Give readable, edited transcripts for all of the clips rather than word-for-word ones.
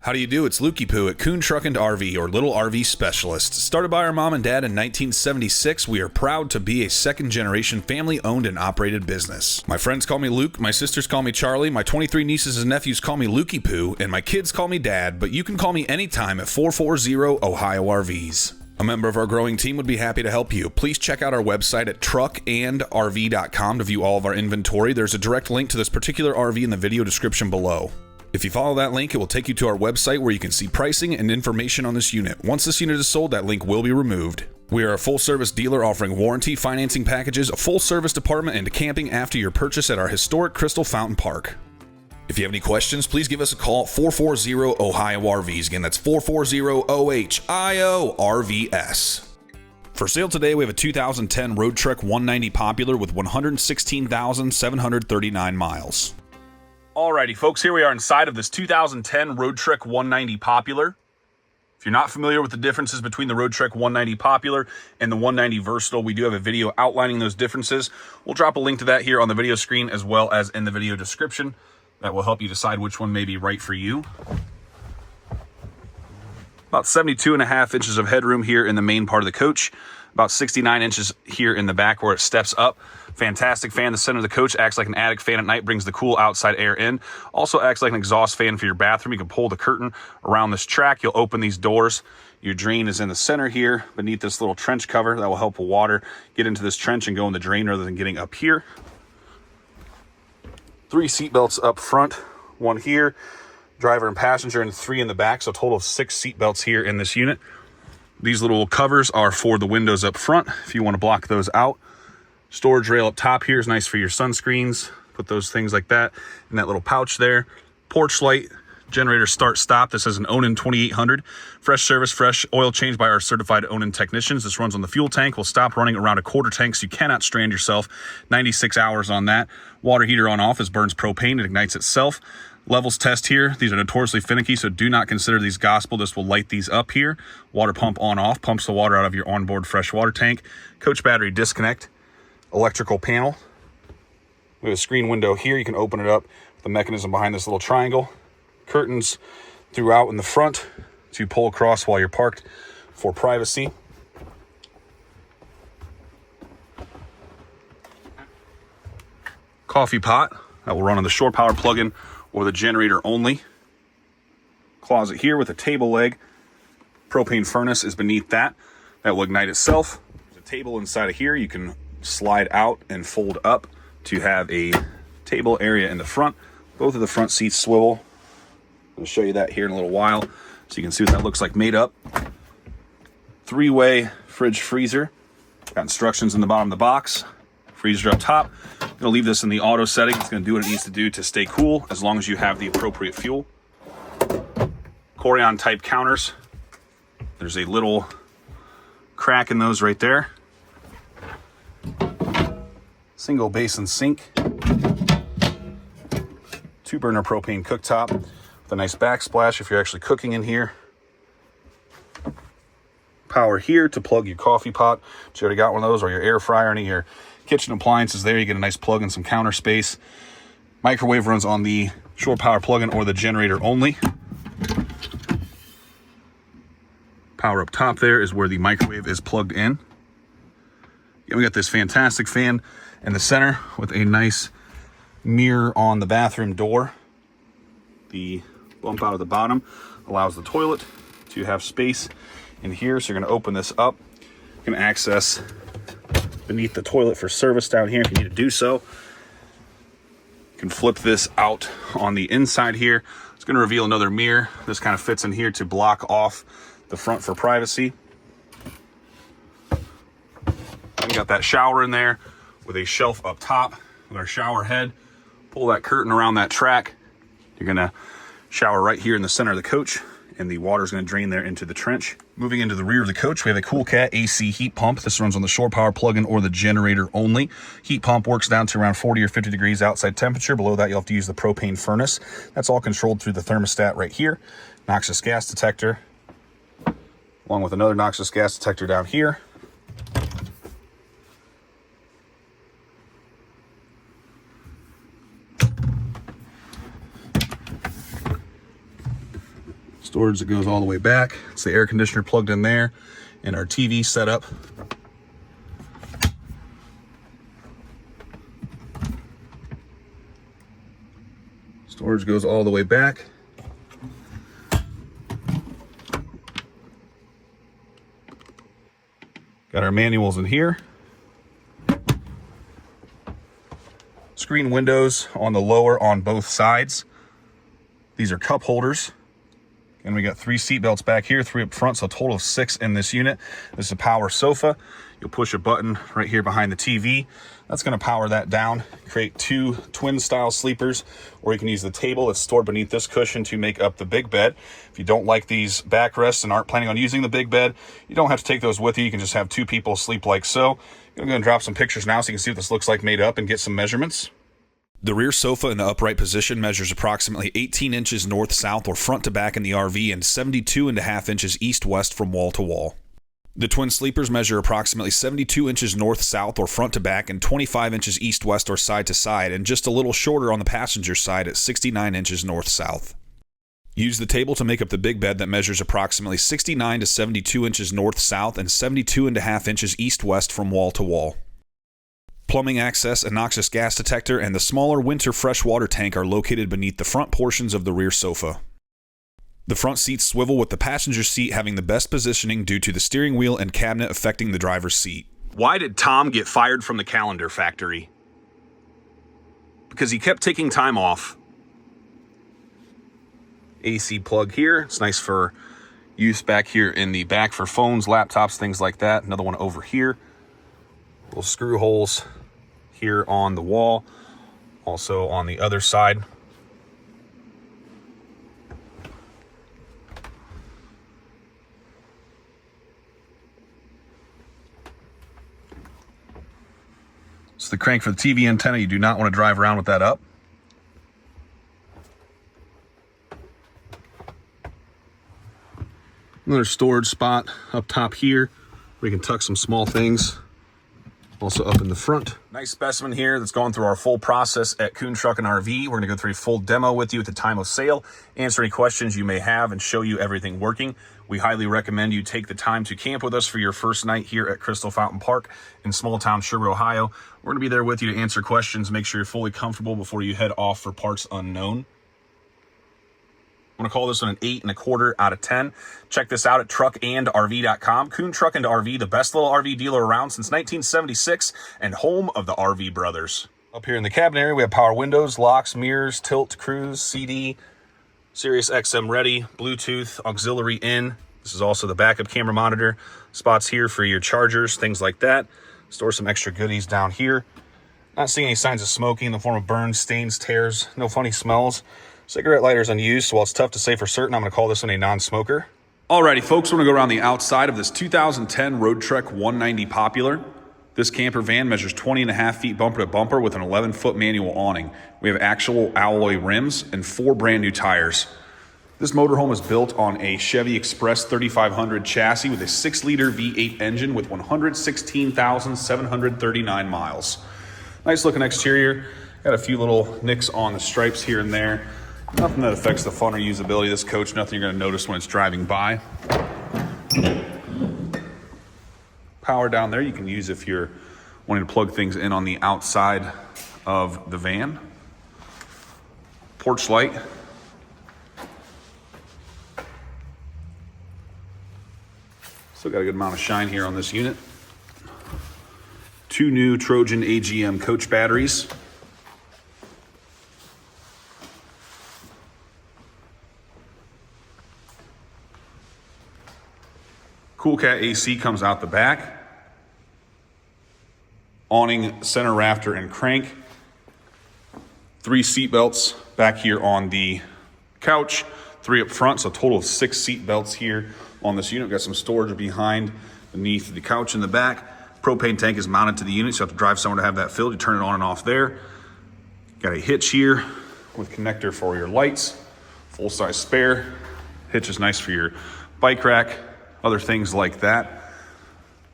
How do you do? It's Lukey Poo at Kuhn RV, or Little RV Specialist. Started by our mom and dad in 1976, we are proud to be a second-generation family-owned and operated business. My friends call me Luke, my sisters call me Charlie, my 23 nieces and nephews call me Lukey Poo, and my kids call me Dad, but you can call me anytime at 440 Ohio RVs. A member of our growing team would be happy to help you. Please check out our website at truckandrv.com to view all of our inventory. There's a direct link to this particular RV in the video description below. If you follow that link, it will take you to our website where you can see pricing and information on this unit. Once this unit is sold, that link will be removed. We are a full-service dealer offering warranty, financing packages, a full-service department, and camping after your purchase at our historic Crystal Fountain Park. If you have any questions, please give us a call at 440 Ohio RVs. Again, that's 440 OHIO RVS. For sale today, we have a 2010 Roadtrek 190 Popular with 116,739 miles. Alrighty, folks, here we are inside of this 2010 Roadtrek 190 Popular. If you're not familiar with the differences between the Roadtrek 190 Popular and the 190 Versatile, we do have a video outlining those differences. We'll drop a link to that here on the video screen as well as in the video description. That will help you decide which one may be right for you. About 72.5 inches of headroom here in the main part of the coach. About 69 inches here in the back where it steps up. Fantastic fan. The center of the coach acts like an attic fan at night, brings the cool outside air in. Also acts like an exhaust fan for your bathroom. You can pull the curtain around this track. You'll open these doors. Your drain is in the center here beneath this little trench cover. That will help the water get into this trench and go in the drain rather than getting up here. 3 seat belts up front, 1 here, driver and passenger, and 3 in the back. So a total of 6 seat belts here in this unit. These little covers are for the windows up front if you want to block those out. Storage rail up top here is nice for your sunscreens. Put those things like that in that little pouch there. Porch light, generator start stop. This is an Onan 2800. Fresh service, fresh oil change by our certified Onan technicians. This runs on the fuel tank. Will stop running around a quarter tank, so you cannot strand yourself. 96 hours on that. Water heater on off. This burns propane. It ignites itself. Levels test here. These are notoriously finicky, so do not consider these gospel. This will light these up here. Water pump on off. Pumps the water out of your onboard freshwater tank. Coach battery disconnect. Electrical panel. We have a screen window here. You can open it up with the mechanism behind this little triangle. Curtains throughout in the front to pull across while you're parked for privacy. Coffee pot that will run on the shore power plug-in or the generator only. Closet here with a table leg. Propane furnace is beneath that. That will ignite itself. There's a table inside of here. You can slide out and fold up to have a table area in the front. Both of the front seats swivel. I'll show you that here in a little while so you can see what that looks like made up. 3-way fridge freezer. Got instructions in the bottom of the box. Freezer up top. I'm going to leave this in the auto setting. It's going to do what it needs to do to stay cool as long as you have the appropriate fuel. Corian type counters. There's a little crack in those right there. Single basin sink. 2-burner propane cooktop with a nice backsplash if you're actually cooking in here. Power here to plug your coffee pot. But you already got one of those, or your air fryer, any of your kitchen appliances there. You get a nice plug and some counter space. Microwave runs on the shore power plug-in or the generator only. Power up top there is where the microwave is plugged in. And we got this fantastic fan in the center with a nice mirror on the bathroom door. The bump out of the bottom allows the toilet to have space in here. So you're going to open this up. You can access beneath the toilet for service down here if you need to do so. You can flip this out on the inside here. It's going to reveal another mirror. This kind of fits in here to block off the front for privacy. We got that shower in there with a shelf up top with our shower head. Pull that curtain around that track. You're going to shower right here in the center of the coach, and the water is going to drain there into the trench. Moving into the rear of the coach, we have a Cool Cat AC heat pump. This runs on the shore power plug-in or the generator only. Heat pump works down to around 40 or 50 degrees outside temperature. Below that, you'll have to use the propane furnace. That's all controlled through the thermostat right here. Noxious gas detector, along with another noxious gas detector down here. Storage that goes all the way back. It's the air conditioner plugged in there and our TV setup. Storage goes all the way back. Got our manuals in here. Screen windows on the lower on both sides. These are cup holders. And we got 3 seat belts back here, 3 up front, so a total of 6 in this unit. This is a power sofa. You'll push a button right here behind the TV. That's going to power that down, create 2 twin style sleepers, or you can use the table that's stored beneath this cushion to make up the big bed. If you don't like these backrests and aren't planning on using the big bed, you don't have to take those with you. You can just have 2 people sleep like so. I'm going to go and drop some pictures now so you can see what this looks like made up and get some measurements. The rear sofa in the upright position measures approximately 18 inches north-south or front to back in the RV and 72.5 inches east-west from wall to wall. The twin sleepers measure approximately 72 inches north-south or front to back and 25 inches east-west or side to side, and just a little shorter on the passenger side at 69 inches north-south. Use the table to make up the big bed that measures approximately 69 to 72 inches north-south and 72.5 inches east-west from wall to wall. Plumbing access, a noxious gas detector, and the smaller winter freshwater tank are located beneath the front portions of the rear sofa. The front seats swivel with the passenger seat having the best positioning due to the steering wheel and cabinet affecting the driver's seat. Why did Tom get fired from the calendar factory? Because he kept taking time off. AC plug here. It's nice for use back here in the back for phones, laptops, things like that. Another one over here. Little screw holes here on the wall, also on the other side. It's the crank for the TV antenna. You do not want to drive around with that up. Another storage spot up top here where you can tuck some small things. Also up in the front. Nice specimen here that's going through our full process at Kuhn RV. We're going to go through a full demo with you at the time of sale, answer any questions you may have, and show you everything working. We highly recommend you take the time to camp with us for your first night here at Crystal Fountain Park in small town Sherwood, Ohio. We're going to be there with you to answer questions, make sure you're fully comfortable before you head off for parts unknown. I'm going to call this one an 8.25 out of 10. Check this out at truckandrv.com. Kuhn Truck and RV, the best little RV dealer around since 1976 and home of the RV brothers. Up here in the cabin area, we have power windows, locks, mirrors, tilt, cruise, CD, Sirius XM ready, Bluetooth, auxiliary in. This is also the backup camera monitor. Spots here for your chargers, things like that. Store some extra goodies down here. Not seeing any signs of smoking in the form of burns, stains, tears, no funny smells. Cigarette lighter's unused, so while it's tough to say for certain, I'm going to call this one a non-smoker. Alrighty, folks, we're going to go around the outside of this 2010 Roadtrek 190 Popular. This camper van measures 20.5 feet bumper to bumper with an 11-foot manual awning. We have actual alloy rims and 4 brand new tires. This motorhome is built on a Chevy Express 3500 chassis with a 6-liter V8 engine with 116,739 miles. Nice looking exterior. Got a few little nicks on the stripes here and there. Nothing that affects the fun or usability of this coach. Nothing you're going to notice when it's driving by. Power down there you can use if you're wanting to plug things in on the outside of the van. Porch light. Still got a good amount of shine here on this unit. 2 new Trojan AGM coach batteries. Cool Cat AC comes out the back. Awning, center rafter, and crank. 3 seat belts back here on the couch. 3 up front, so a total of 6 seat belts here on this unit. We've got some storage beneath the couch in the back. Propane tank is mounted to the unit, so you have to drive somewhere to have that filled. You turn it on and off there. Got a hitch here with connector for your lights. Full-size spare. Hitch is nice for your bike rack. Other things like that.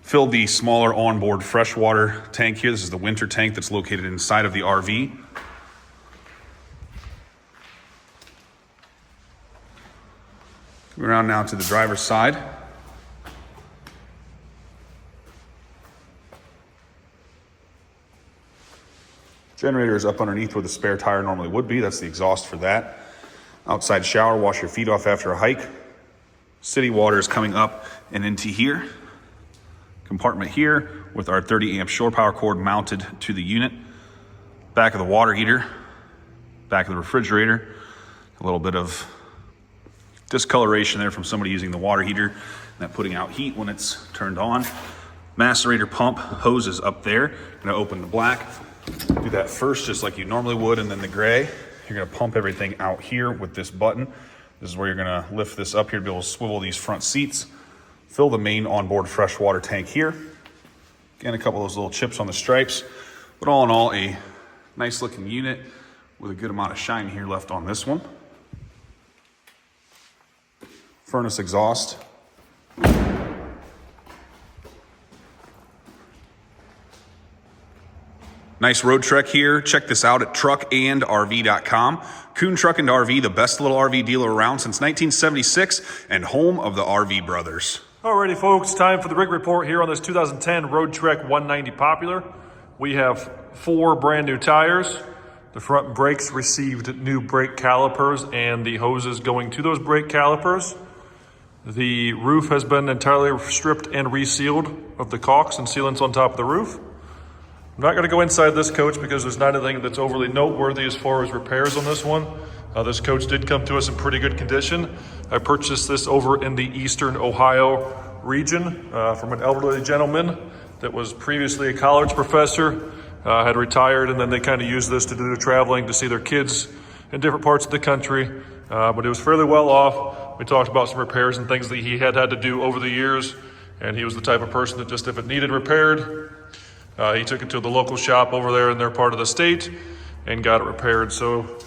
Fill the smaller onboard freshwater tank here. This is the winter tank that's located inside of the RV. Coming around now to the driver's side. Generator is up underneath where the spare tire normally would be. That's the exhaust for that. Outside shower, wash your feet off after a hike. City water is coming up and into here. Compartment here with our 30 amp shore power cord mounted to the unit. Back of the water heater, back of the refrigerator. A little bit of discoloration there from somebody using the water heater and that putting out heat when it's turned on. Macerator pump hoses up there. Gonna open the black. Do that first just like you normally would, and then the gray. You're gonna pump everything out here with this button. This is where you're gonna lift this up here to be able to swivel these front seats. Fill the main onboard freshwater tank here. Again, a couple of those little chips on the stripes. But all in all, a nice looking unit with a good amount of shine here left on this one. Furnace exhaust. Nice Roadtrek here. Check this out at truckandrv.com. Kuhn RV, the best little RV dealer around since 1976 and home of the RV brothers. Alrighty folks, time for the rig report here on this 2010 Roadtrek 190 Popular. We have 4 brand new tires. The front brakes received new brake calipers and the hoses going to those brake calipers. The roof has been entirely stripped and resealed of the caulks and sealants on top of the roof. I'm not going to go inside this coach because there's not anything that's overly noteworthy as far as repairs on this one. This coach did come to us in pretty good condition. I purchased this over in the Eastern Ohio region from an elderly gentleman that was previously a college professor, had retired, and then they kind of used this to do their traveling to see their kids in different parts of the country. But it was fairly well off. We talked about some repairs and things that he had to do over the years, and he was the type of person that just if it needed repaired, he took it to the local shop over there in their part of the state and got it repaired. So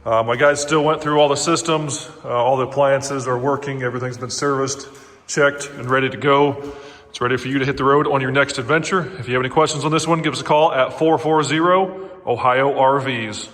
my guys still went through all the systems, all the appliances are working, everything's been serviced, checked, and ready to go. It's ready for you to hit the road on your next adventure. If you have any questions on this one, give us a call at 440 Ohio RVs.